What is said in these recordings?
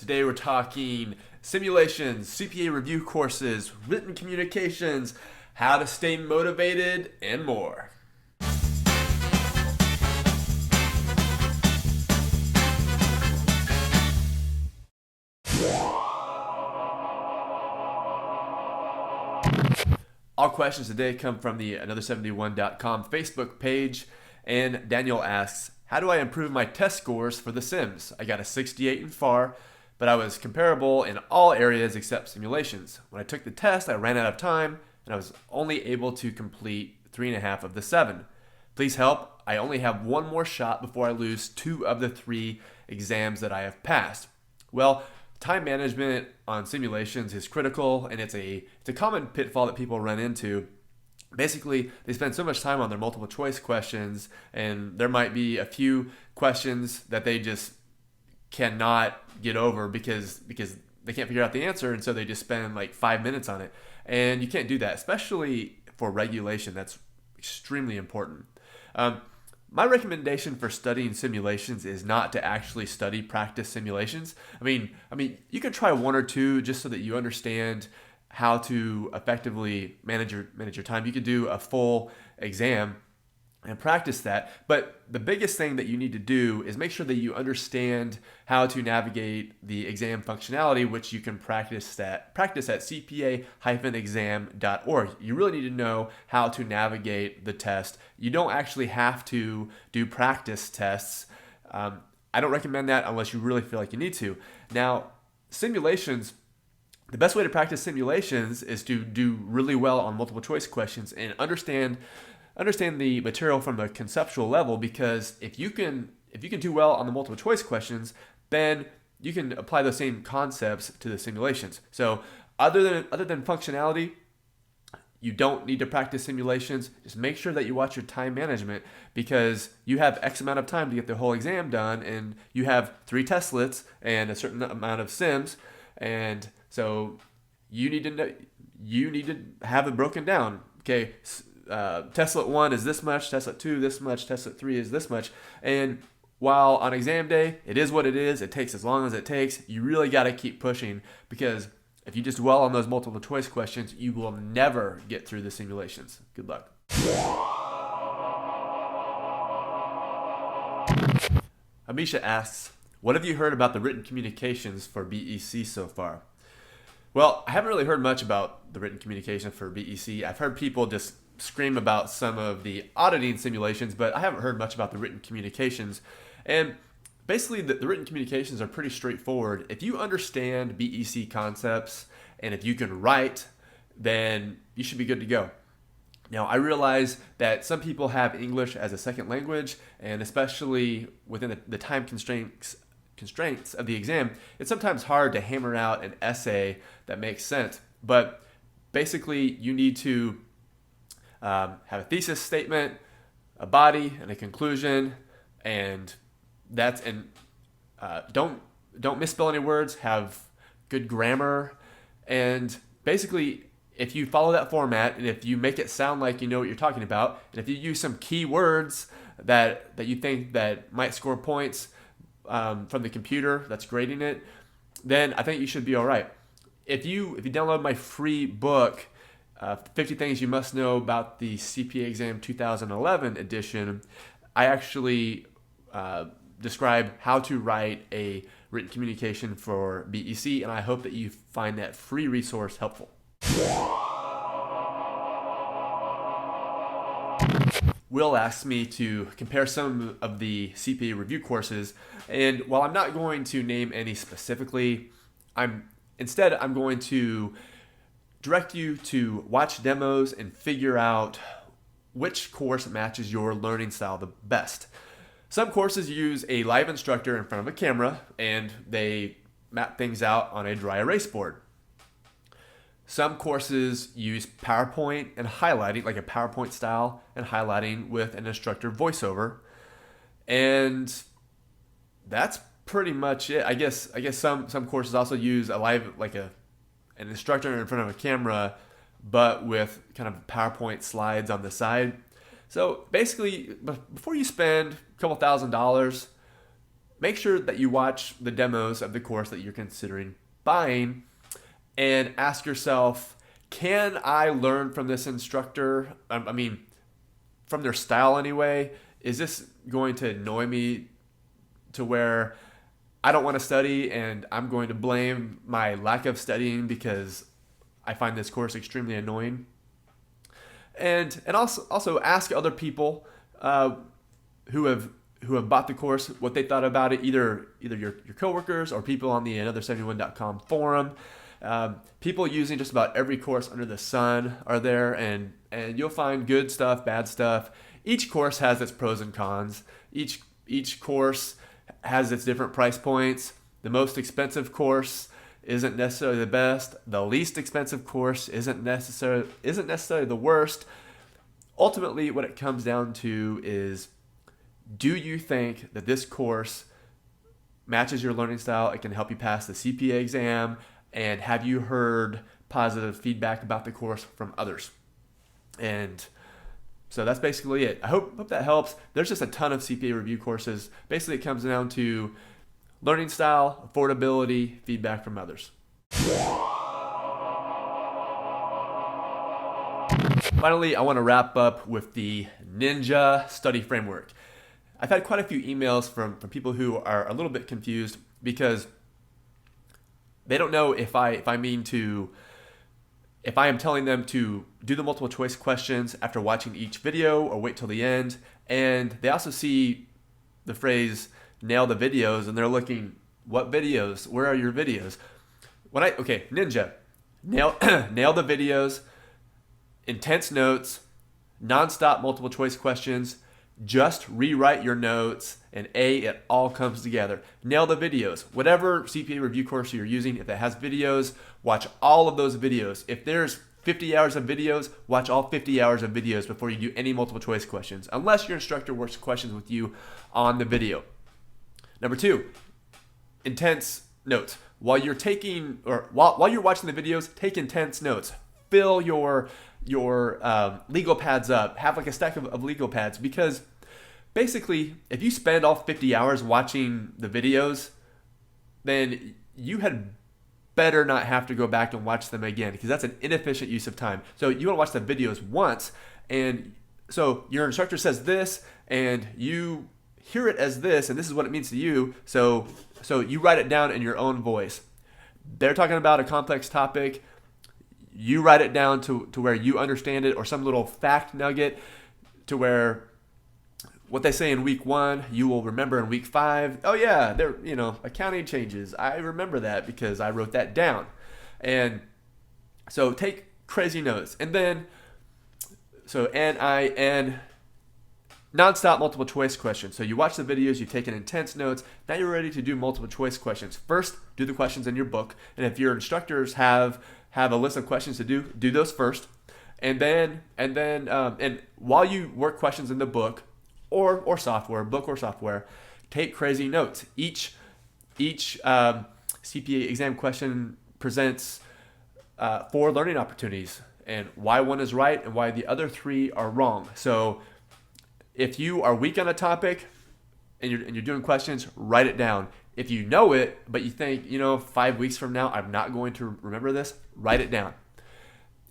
Today we're talking simulations, CPA review courses, written communications, how to stay motivated, and more. All questions today come from the another71.com Facebook page, and Daniel asks, how do I improve my test scores for the sims? I got a 68 in FAR, but I was comparable in all areas except simulations. When I took the test, I ran out of time, and I was only able to complete 3.5 of the 7. Please help. I only have one more shot before I lose 2 of the 3 exams that I have passed. Well, time management on simulations is critical, and it's a common pitfall that people run into. Basically, they spend so much time on their multiple choice questions, and there might be a few questions that they just cannot get over because they can't figure out the answer, and so they just spend like 5 minutes on it. And you can't do that, especially for regulation. That's extremely important. My recommendation for studying simulations is not to actually study practice simulations. I mean, you could try 1 or 2 just so that you understand how to effectively manage your time. You could do a full exam and practice that. But the biggest thing that you need to do is make sure that you understand how to navigate the exam functionality, which you can practice at cpa-exam.org. You really need to know how to navigate the test. You don't actually have to do practice tests. I don't recommend that unless you really feel like you need to. Now, simulations, the best way to practice simulations is to do really well on multiple choice questions and understand the material from a conceptual level, because if you can do well on the multiple choice questions, then you can apply those same concepts to the simulations. So other than functionality, you don't need to practice simulations. Just make sure that you watch your time management, because you have X amount of time to get the whole exam done, and you have 3 testlets and a certain amount of sims, and so you need to have it broken down. Okay, testlet 1 is this much, testlet 2 this much, testlet 3 is this much. And while on exam day, it is what it is, it takes as long as it takes, you really got to keep pushing, because if you just dwell on those multiple choice questions, you will never get through the simulations. Good luck. Amisha asks, what have you heard about the written communications for BEC so far? Well, I haven't really heard much about the written communication for BEC. I've heard people just scream about some of the auditing simulations, but I haven't heard much about the written communications. And basically, the written communications are pretty straightforward. If you understand BEC concepts and if you can write, then you should be good to go. Now, I realize that some people have English as a second language, and especially within the time constraints of the exam, it's sometimes hard to hammer out an essay that makes sense. But basically, you need to have a thesis statement, a body, and a conclusion, and don't misspell any words. Have good grammar, and basically, if you follow that format and if you make it sound like you know what you're talking about, and if you use some key words that you think that might score points from the computer that's grading it, then I think you should be all right. If you download my free book, 50 Things You Must Know About the CPA Exam 2011 edition, I actually describe how to write a written communication for BEC, and I hope that you find that free resource helpful. Will asked me to compare some of the CPA review courses, and while I'm not going to name any specifically, I'm going to direct you to watch demos and figure out which course matches your learning style the best. Some courses use a live instructor in front of a camera, and they map things out on a dry erase board. Some courses use PowerPoint and highlighting, like a PowerPoint style, and highlighting with an instructor voiceover. And that's pretty much it. I guess some courses also use a live, like an instructor in front of a camera, but with kind of PowerPoint slides on the side. So basically, before you spend a couple $1,000, make sure that you watch the demos of the course that you're considering buying and ask yourself, can I learn from this instructor? I mean, from their style anyway. Is this going to annoy me to where I don't want to study and I'm going to blame my lack of studying because I find this course extremely annoying? And also ask other people who have bought the course what they thought about it, either your coworkers or people on the another71.com forum. People using just about every course under the sun are there, and you'll find good stuff, bad stuff. Each course has its pros and cons. Each course has its different price points. The most expensive course isn't necessarily the best. The least expensive course isn't necessarily the worst. Ultimately, what it comes down to is, do you think that this course matches your learning style? It can help you pass the CPA exam, and have you heard positive feedback about the course from others? And so that's basically it. I hope that helps. There's just a ton of CPA review courses. Basically, it comes down to learning style, affordability, feedback from others. Finally, I want to wrap up with the Ninja study framework. I've had quite a few emails from people who are a little bit confused because they don't know if I am telling them to do the multiple choice questions after watching each video or wait till the end. And they also see the phrase nail the videos and they're looking, what videos? Where are your videos? Ninja, nail the videos, intense notes, nonstop multiple choice questions, just rewrite your notes, and it all comes together. Nail the videos. Whatever CPA review course you're using, if it has videos, watch all of those videos. If there's 50 hours of videos, watch all 50 hours of videos before you do any multiple choice questions, unless your instructor works questions with you on the video. Number 2, intense notes. While you're watching the videos, take intense notes. Fill your legal pads up. Have like a stack of legal pads, because basically, if you spend all 50 hours watching the videos, then you had better not have to go back and watch them again, because that's an inefficient use of time. So you want to watch the videos once, and so your instructor says this, and you hear it as this, and this is what it means to you. So you write it down in your own voice. They're talking about a complex topic. You write it down to where you understand it, or some little fact nugget to where what they say in week 1, you will remember in week 5. Oh yeah, accounting changes. I remember that because I wrote that down. And so take crazy notes. And then, nonstop multiple choice questions. So you watch the videos, you've taken intense notes. Now you're ready to do multiple choice questions. First, do the questions in your book. And if your instructors have a list of questions to do those first. And then while you work questions in the book or software, take crazy notes. Each CPA exam question presents 4 learning opportunities, and why one is right and why the other 3 are wrong. So if you are weak on a topic and you're doing questions, write it down. If you know it, but you think, 5 weeks from now, I'm not going to remember this, write it down.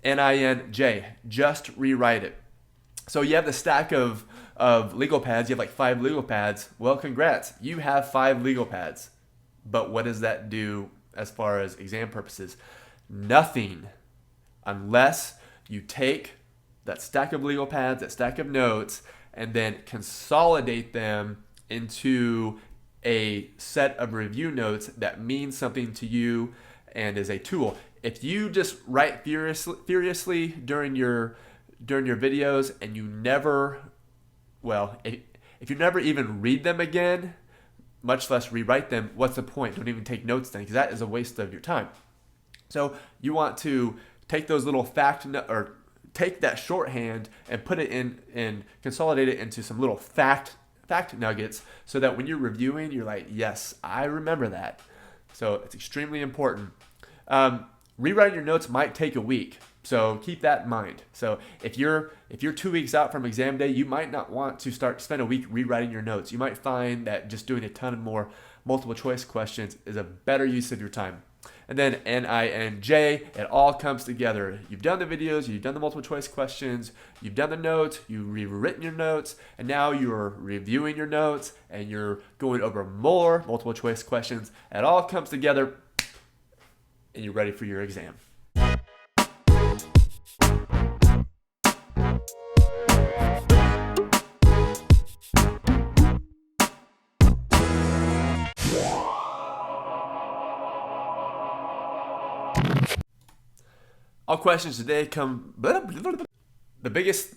NINJ, just rewrite it. So you have the stack of legal pads, you have like 5 legal pads. Well, congrats, you have 5 legal pads. But what does that do as far as exam purposes? Nothing, unless you take that stack of legal pads, that stack of notes, and then consolidate them into a set of review notes that means something to you and is a tool. If you just write furiously during your videos and you never, if you never even read them again, much less rewrite them, what's the point? Don't even take notes then, because that is a waste of your time. So you want to take those little take that shorthand and put it in and consolidate it into some little fact nuggets, so that when you're reviewing, you're like, yes, I remember that. So it's extremely important. Rewriting your notes might take a week, so keep that in mind. So if you're 2 weeks out from exam day, you might not want to spend a week rewriting your notes. You might find that just doing a ton more multiple choice questions is a better use of your time. And then NINJ, it all comes together. You've done the videos, you've done the multiple choice questions, you've done the notes, you've rewritten your notes, and now you're reviewing your notes and you're going over more multiple choice questions. It all comes together and you're ready for your exam. All questions today come. The biggest